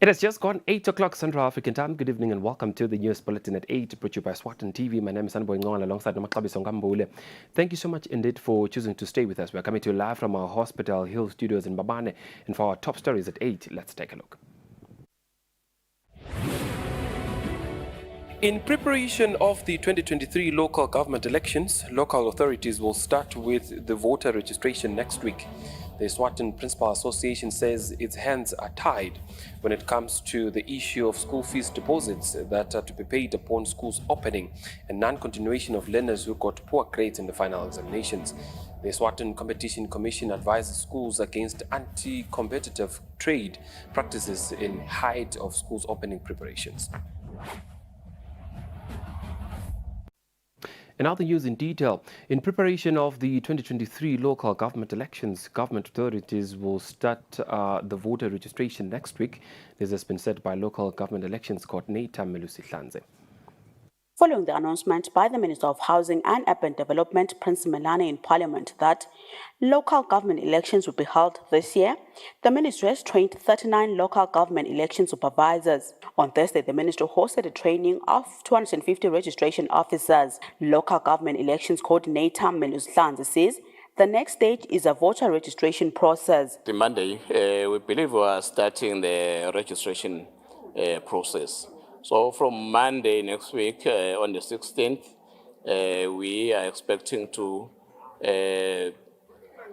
It has just gone 8 o'clock Central African time. Good evening and welcome to the news bulletin at 8, brought to you by Eswatini TV. My name is Anboy Ngong alongside Nomakabi Songambule. Thank you so much indeed for choosing to stay with us. We are coming to you live from our Hospital Hill studios in Babane. And for our top stories at 8, let's take a look. In preparation of the 2023 local government elections, local authorities will start with the voter registration next week. The Eswatini Principal Association says its hands are tied when it comes to the issue of school fees deposits that are to be paid upon schools opening and non-continuation of learners who got poor grades in the final examinations. The Eswatini Competition Commission advises schools against anti-competitive trade practices in height of schools opening preparations. And now the news in detail. In preparation of the 2023 local government elections, government authorities will start the voter registration next week. This has been said by local government elections coordinator Melusi Hlanze. Following the announcement by the Minister of Housing and Urban Development, Prince Melane, in Parliament that local government elections will be held this year, the Ministry has trained 39 local government election supervisors. On Thursday, the Ministry hosted a training of 250 registration officers. Local government elections coordinator Melusi Hlanze says the next stage is a voter registration process. The Monday, we believe we are starting the registration process. So from Monday next week, on the 16th, we are expecting to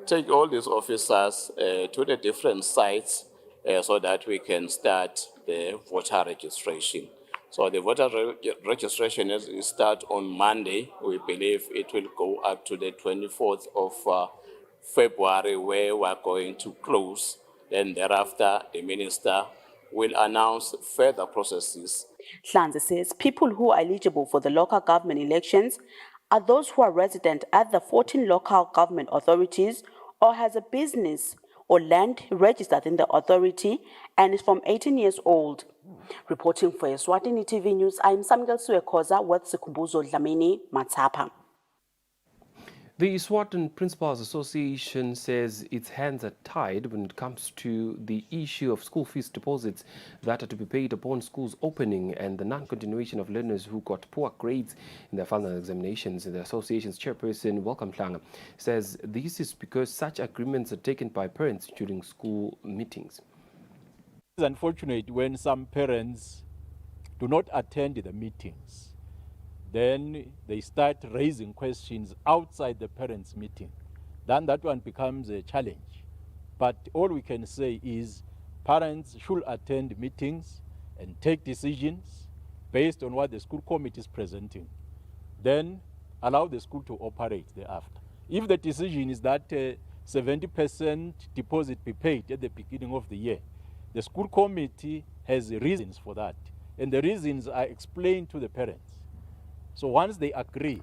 take all these officers to the different sites so that we can start the voter registration. So the voter registration is start on Monday. We believe it will go up to the 24th of February, where we are going to close. Then thereafter, the minister will announce further processes. Hlanze says people who are eligible for the local government elections are those who are resident at the 14 local government authorities or has a business or land registered in the authority and is from 18 years old. Reporting for Eswatini TV News, I'm Samuel Suekoza with Sikumbuzo Dlamini Matapa. The Eswatini Principals Association says its hands are tied when it comes to the issue of school fees deposits that are to be paid upon schools opening and the non-continuation of learners who got poor grades in their final examinations. The association's chairperson, Welcome Planga, says this is because such agreements are taken by parents during school meetings. It's unfortunate when some parents do not attend the meetings. Then they start raising questions outside the parents' meeting. Then that one becomes a challenge. But all we can say is parents should attend meetings and take decisions based on what the school committee is presenting. Then allow the school to operate thereafter. If the decision is that 70% deposit be paid at the beginning of the year, the school committee has reasons for that. And the reasons are explained to the parents. So once they agree,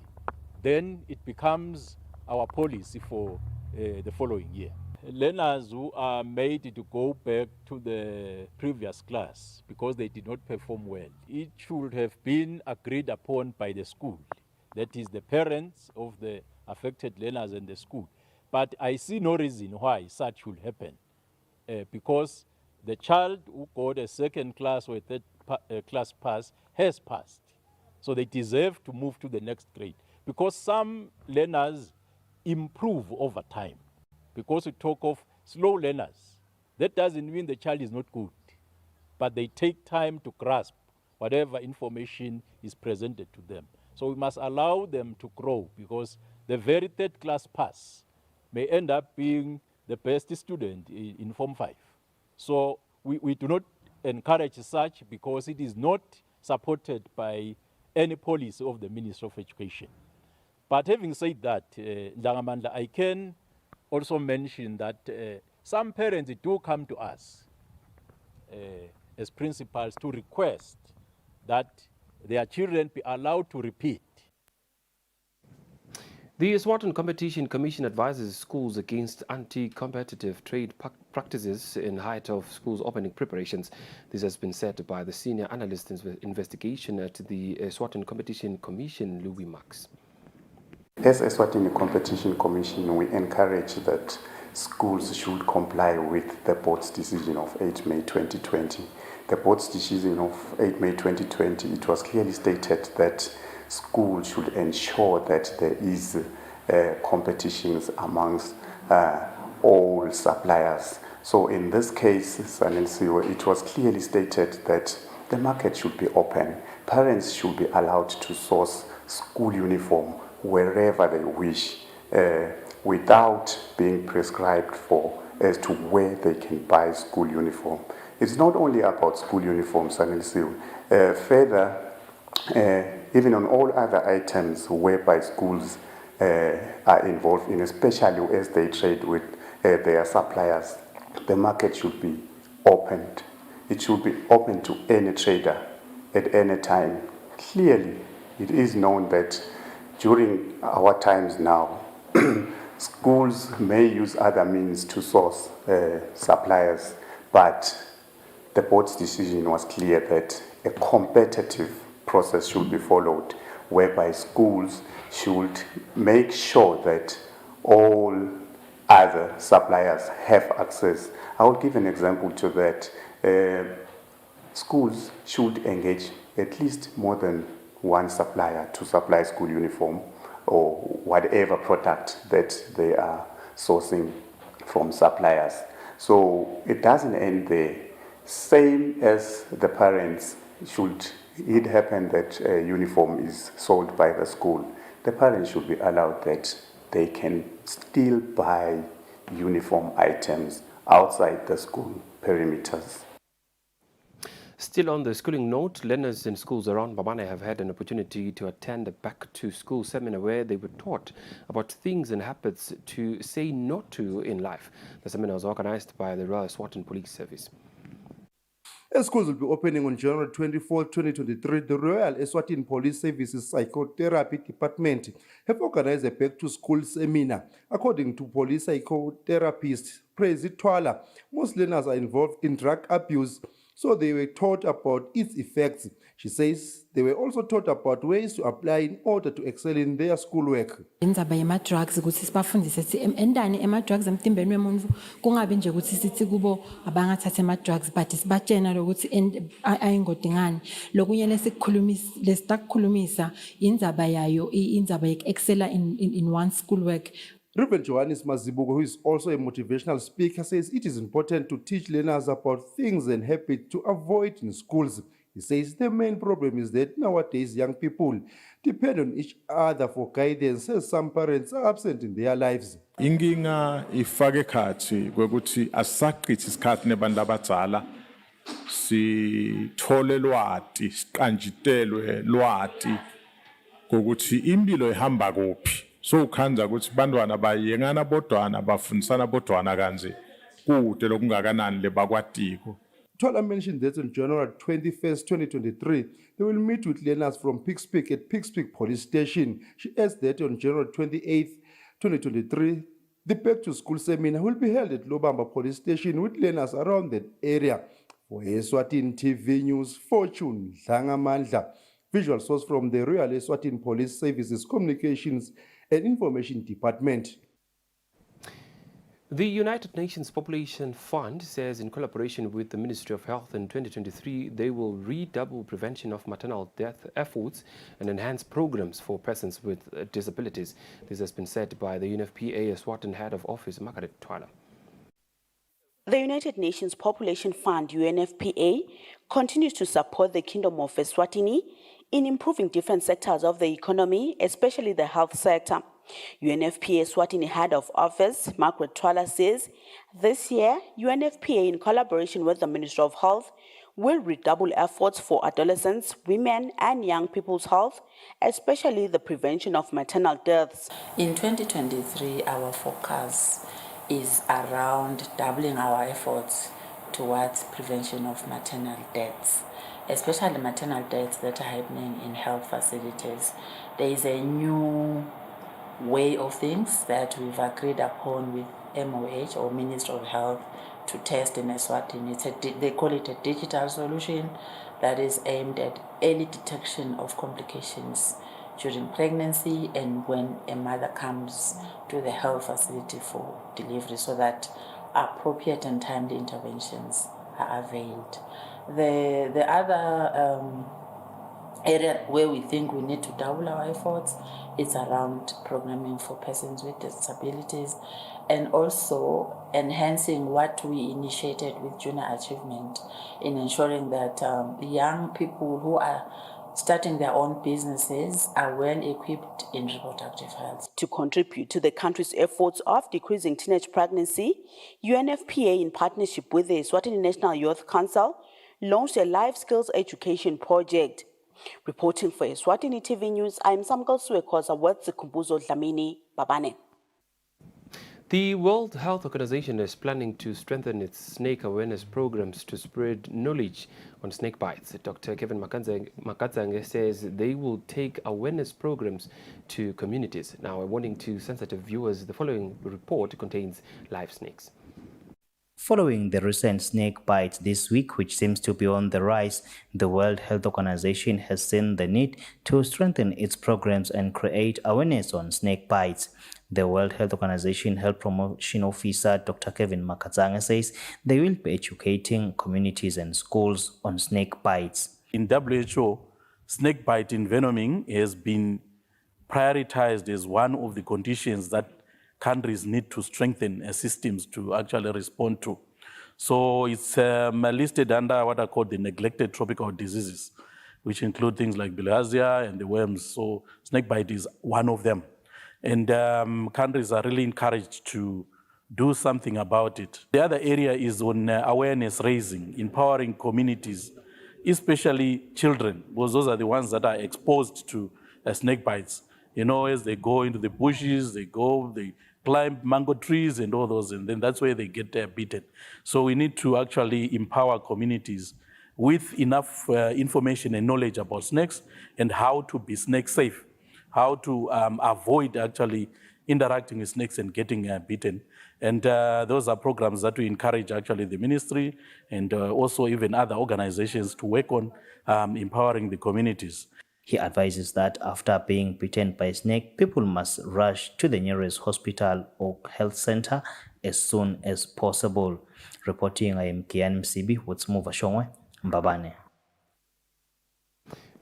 then it becomes our policy for the following year. Learners who are made to go back to the previous class because they did not perform well, it should have been agreed upon by the school. That is the parents of the affected learners and the school. But I see no reason why such should happen because the child who got a second class or a third class pass has passed. So they deserve to move to the next grade because some learners improve over time. Because we talk of slow learners, that doesn't mean the child is not good, but they take time to grasp whatever information is presented to them. So we must allow them to grow because the very third class pass may end up being the best student in Form 5. So we do not encourage such because it is not supported by any policy of the Ministry of Education. But having said that, I can also mention that some parents do come to us as principals to request that their children be allowed to repeat. The Eswatini Competition Commission advises schools against anti-competitive trade practices in height of schools opening preparations. This has been said by the senior analyst in investigation at the Eswatini Competition Commission, Louis Max. As Eswatini Competition Commission, we encourage that schools should comply with the board's decision of 8 May 2020. The board's decision of 8 May 2020, it was clearly stated that schools should ensure that there is competitions amongst all suppliers. So in this case, Sanelsiwe, it was clearly stated that the market should be open. Parents should be allowed to source school uniform wherever they wish, without being prescribed for as to where they can buy school uniform. It's not only about school uniforms, Sanelsiwe. Further, even on all other items whereby schools are involved in, especially as they trade with their suppliers, the market should be opened. It should be open to any trader at any time. Clearly, it is known that during our times now, schools may use other means to source suppliers, but the board's decision was clear that a competitive process should be followed, whereby schools should make sure that all other suppliers have access. I will give an example to that. Schools should engage at least more than one supplier to supply school uniform or whatever product that they are sourcing from suppliers. So it doesn't end there. Same as the parents, should it happen that a uniform is sold by the school, the parents should be allowed that they can still buy uniform items outside the school perimeters. Still on the schooling note, learners in schools around Bamane have had an opportunity to attend a back-to-school seminar where they were taught about things and habits to say no to in life. The seminar was organized by the Royal Eswatini Police Service. As schools will be opening on January 24, 2023, the Royal Eswatini Police Services Psychotherapy Department have organized a back-to-school seminar. According to police psychotherapist Prezi Twala, most learners are involved in drug abuse, so they were taught about its effects. She says they were also taught about ways to apply in order to excel in their schoolwork. Indaba yema-drugs ukuthi sibafundise ukuthi endani ema-drugs emtimbeni wemuntu kungabi nje ukuthi sithi kubo abangathatha ema-drugs but sibatshena lokuthi ayingoti ngani. Lokunye lesitakukhulumisa indzaba yayo indzaba yek-excella in one schoolwork. Reverend Johannes Mazibuko, who is also a motivational speaker, says it is important to teach learners about things and habits to avoid in schools. He says the main problem is that nowadays young people depend on each other for guidance, as some parents are absent in their lives. Inginga ifake khathi kwekuthi asisaqithi isikhathi nebantu abadala sithole lwati siqanjitelwe lwati kokuthi impilo ihamba kuphi. So ukhanza ukuthi bantwana bayengana bodwana bafundisana bodwana kanje kude lokungakanani lebakwatiko. Twala mentioned that on January 21st, 2023, they will meet with learners from Pigs Peak at Pigs Peak Police Station. She adds that on January 28th, 2023, the back-to-school seminar will be held at Lobamba Police Station with learners around that area. For Eswatini TV News, Fortune Dlangamandla. Visual source from the Royal Eswatini Police Services Communications and Information Department. The United Nations Population Fund says in collaboration with the Ministry of Health in 2023, they will redouble prevention of maternal death efforts and enhance programs for persons with disabilities. This has been said by the UNFPA Eswatini Head of Office, Margaret Twala. The United Nations Population Fund, UNFPA, continues to support the Kingdom of Eswatini in improving different sectors of the economy, especially the health sector. UNFPA Eswatini Head of Office, Margaret Twala, says this year, UNFPA, in collaboration with the Ministry of Health, will redouble efforts for adolescents, women, and young people's health, especially the prevention of maternal deaths. In 2023, our focus is around doubling our efforts towards prevention of maternal deaths, especially maternal deaths that are happening in health facilities. There is a new way of things that we've agreed upon with MOH, or Ministry of Health, to test in Eswatini. They call it a digital solution that is aimed at early detection of complications during pregnancy and when a mother comes to the health facility for delivery, so that appropriate and timely interventions are availed. The other area where we think we need to double our efforts is around programming for persons with disabilities, and also enhancing what we initiated with junior achievement in ensuring that young people who are starting their own businesses are well equipped in reproductive health. To contribute to the country's efforts of decreasing teenage pregnancy, UNFPA, in partnership with the Eswatini National Youth Council, launched a life skills education project. Reporting for Eswatini TV News, I'm Samgal Suekoza with Zikumbuzo Dlamini Babane. The World Health Organization is planning to strengthen its snake awareness programs to spread knowledge on snake bites. Dr. Kevin Makadzange says they will take awareness programs to communities. Now, a warning to sensitive viewers, the following report contains live snakes. Following the recent snake bite this week, which seems to be on the rise, the World Health Organization has seen the need to strengthen its programs and create awareness on snake bites. The World Health Organization Health Promotion Officer, Dr. Kevin Makadzange, says they will be educating communities and schools on snake bites. In WHO, snake bite envenoming has been prioritized as one of the conditions that countries need to strengthen systems to actually respond to. So it's listed under what are called the neglected tropical diseases, which include things like bilharzia and the worms. So snakebite is one of them. And countries are really encouraged to do something about it. The other area is on awareness raising, empowering communities, especially children, because those are the ones that are exposed to snake bites. You know, as they go into the bushes, they climb mango trees and all those, and then that's where they get bitten. So we need to actually empower communities with enough information and knowledge about snakes and how to be snake safe, how to avoid actually interacting with snakes and getting bitten. And those are programs that we encourage actually the ministry and also even other organizations to work on empowering the communities. He advises that after being bitten by a snake, people must rush to the nearest hospital or health center as soon as possible. Reporting, I am Kian Msibi with Smuva Shongwe, Mbabane.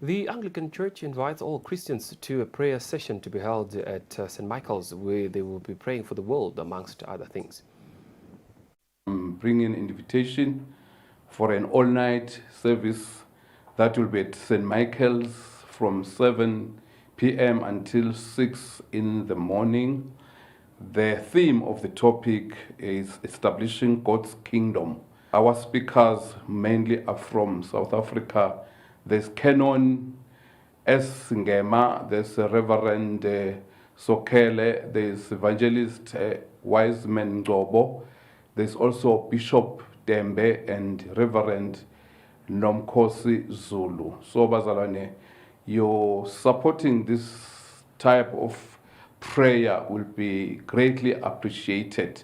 The Anglican Church invites all Christians to a prayer session to be held at St. Michael's, where they will be praying for the world, amongst other things. I'm bringing an invitation for an all-night service that will be at St. Michael's from 7 p.m. until 6 in the morning. The theme of the topic is establishing God's kingdom. Our speakers mainly are from South Africa. There's Canon S. Ngema, there's Reverend Sokele, there's Evangelist Wiseman Ngobo, there's also Bishop Dembe and Reverend Nomkosi Zulu. So bazalwane, your supporting this type of prayer will be greatly appreciated.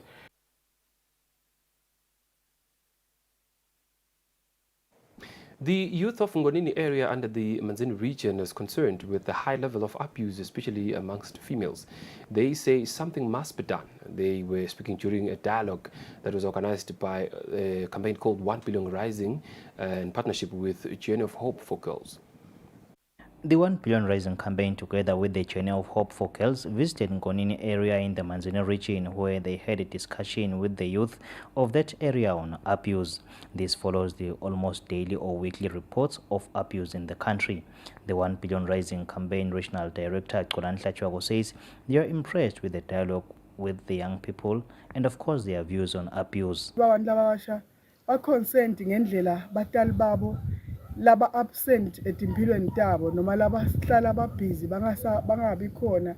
The youth of Ngonini area under the Manzini region is concerned with the high level of abuse, especially amongst females. They say something must be done. They were speaking during a dialogue that was organized by a campaign called 1 Billion Rising in partnership with Journey of Hope for Girls. The 1 Billion Rising campaign, together with the Journey of Hope for Girls, visited Ngonini area in the Manzini region, where they had a discussion with the youth of that area on abuse. This follows the almost daily or weekly reports of abuse in the country. The 1 Billion Rising campaign regional director Kolanhla Chwago says they are impressed with the dialogue with the young people and of course their views on abuse. Laba absent etimpilweni tabo noma laba hlala babhizi bangabi khona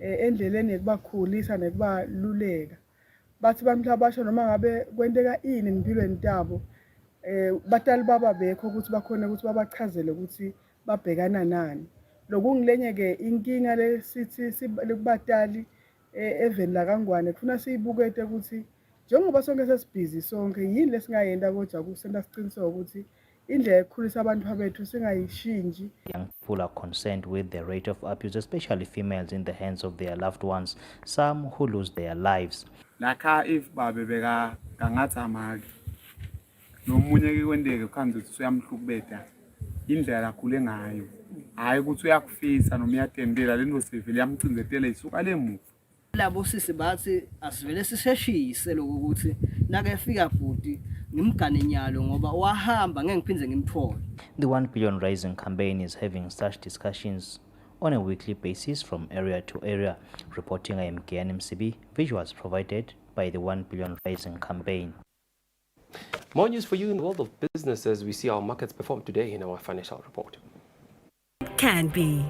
endleleni ekubakhulisa nekubaluleka bathi bantu abasha noma ngabe kwenteka ini empilweni tabo batali baba bekho ukuthi bakhona ukuthi babachazele ukuthi babhekana nani. Lokungilenye ke inkinga lesithi lekubatali eveni la kaNgwane kufuna siyibukete ukuthi njengoba sonke sesibhizi sonke yini lesingayenda kodwa kusenta siqiniseke ukuthi indlela ekhulisa abantu abethu singayishinji. Young people are concerned with the rate of abuse, especially females in the hands of their loved ones, some who lose their lives. Lakha if babe beka kangathi amaki nomunye ke kwendeke khanze ukuthi uyamhlukubetha indlela akhule ngayo hayi ukuthi uyakufisa noma uyatembela lento sevele yamcindezela isuka lemuva. Labo sisi bathi asivele siseshise lokuthi nakefika bhuti ngimgane nyalo ngoba wahamba ngeke ngiphinde ngimthole. The 1 billion rising campaign is having such discussions on a weekly basis from area to area. Reporting I am Kian MCB, visuals provided by the 1 billion rising campaign. More news for you in the world of business as we see our markets perform today in our financial report. Can be.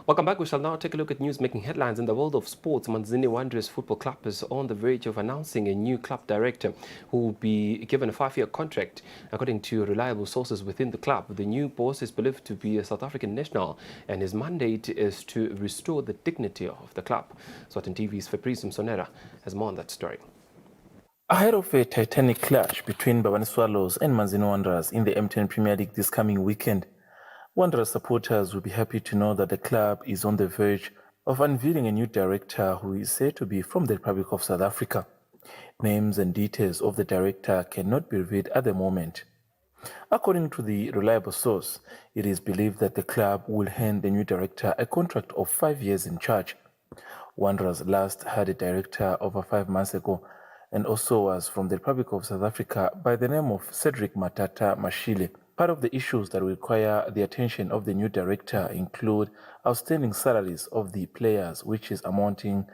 Welcome back. We shall now take a look at news making headlines in the world of sports. Manzini Wanderers Football Club is on the verge of announcing a new club director who will be given a 5-year contract. According to reliable sources within the club, the new boss is believed to be a South African national, and his mandate is to restore the dignity of the club. Eswatini TV's Fabrice Msonera has more on that story. Ahead of a titanic clash between Babane Swallows and Manzini Wanderers in the M10 Premier League this coming weekend, Wanderers supporters will be happy to know that the club is on the verge of unveiling a new director who is said to be from the Republic of South Africa. Names and details of the director cannot be revealed at the moment. According to the reliable source, it is believed that the club will hand the new director a contract of 5 years in charge. Wanderers last had a director over 5 months ago and also was from the Republic of South Africa by the name of Cedric Matata Mashile. Part of the issues that require the attention of the new director include outstanding salaries of the players, which is amounting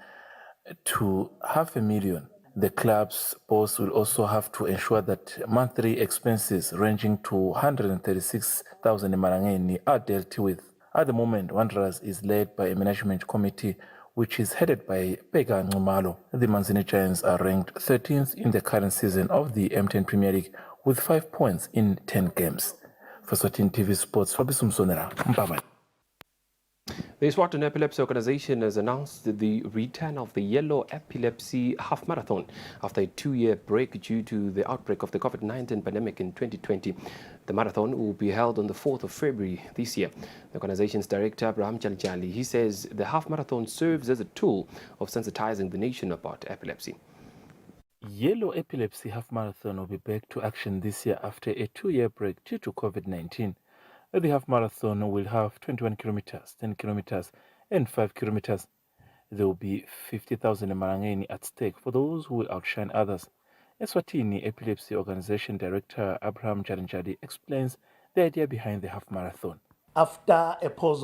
to $500,000. The club's boss will also have to ensure that monthly expenses ranging to 136,000 Marangeni are dealt with. At the moment, Wanderers is led by a management committee which is headed by Pega Nxumalo. The Manzini Giants are ranked 13th in the current season of the M10 Premier League with 5 points in 10 games. For Eswatini TV Sports, Fabrice Msonera, Mbaba. The Eswatini Epilepsy Organization has announced the return of the Yellow Epilepsy Half Marathon after a 2-year break due to the outbreak of the COVID-19 pandemic in 2020. The marathon will be held on the 4th of February this year. The organization's director, Abraham Chalijali, he says the half marathon serves as a tool of sensitizing the nation about epilepsy. Yellow Epilepsy Half Marathon will be back to action this year after a 2-year break due to COVID-19. The half marathon will have 21 kilometers, 10 kilometers, and 5 kilometers. There will be 50,000 Marangeni at stake for those who will outshine others. Eswatini Epilepsy Organization Director Abraham Chalinjadi explains the idea behind the half marathon. After a pause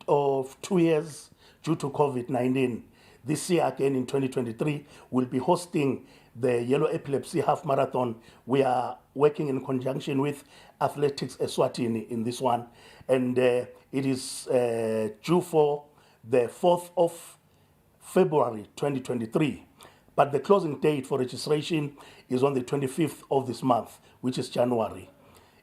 of 2 years due to COVID-19, this year again in 2023, we'll be hosting the Yellow Epilepsy Half Marathon. We are working in conjunction with Athletics Eswatini in this one. And it is due for the 4th of February 2023. But the closing date for registration is on the 25th of this month, which is January.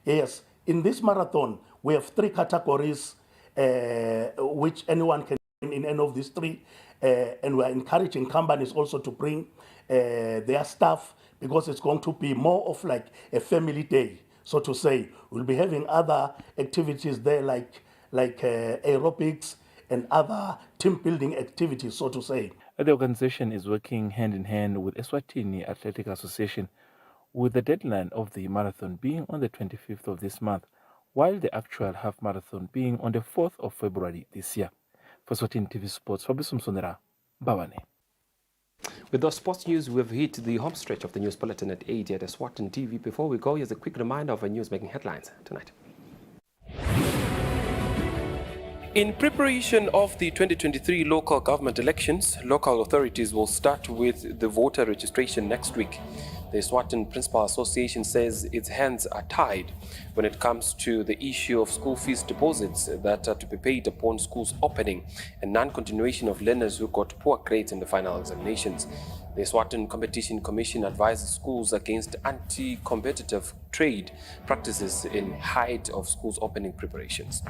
Yes, in this marathon, we have 3 categories which anyone can in any of these 3. And we're encouraging companies also to bring their staff because it's going to be more of like a family day, so to say. We'll be having other activities there like aerobics and other team building activities, so to say. The organization is working hand in hand with Eswatini Athletic Association, with the deadline of the marathon being on the 25th of this month, while the actual half marathon being on the 4th of February this year. For Eswatini TV Sports, Fabrice Msonera, Bawane. With those sports news, we've hit the home stretch of the news bulletin at 8 at Eswatini TV. Before we go, here's a quick reminder of our news-making headlines tonight. In preparation of the 2023 local government elections, local authorities will start with the voter registration next week. The Eswatini Principal Association says its hands are tied when it comes to the issue of school fees deposits that are to be paid upon schools opening and non-continuation of learners who got poor grades in the final examinations. The Eswatini Competition Commission advises schools against anti-competitive trade practices in height of schools opening preparations.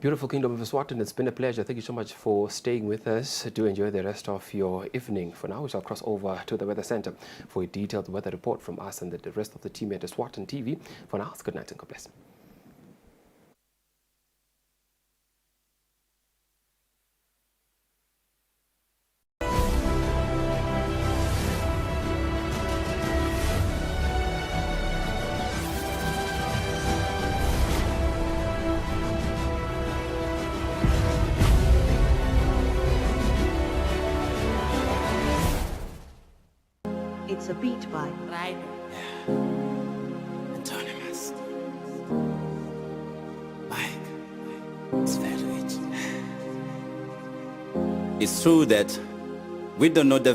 Beautiful Kingdom of Eswatini, it's been a pleasure. Thank you so much for staying with us. Do enjoy the rest of your evening. For now, we shall cross over to the Weather Center for a detailed weather report from us and the rest of the team at Eswatini TV. For now, good night and God bless. It's a beat by Right. Autonomous. Mike. It's very rich. It's true that we don't know the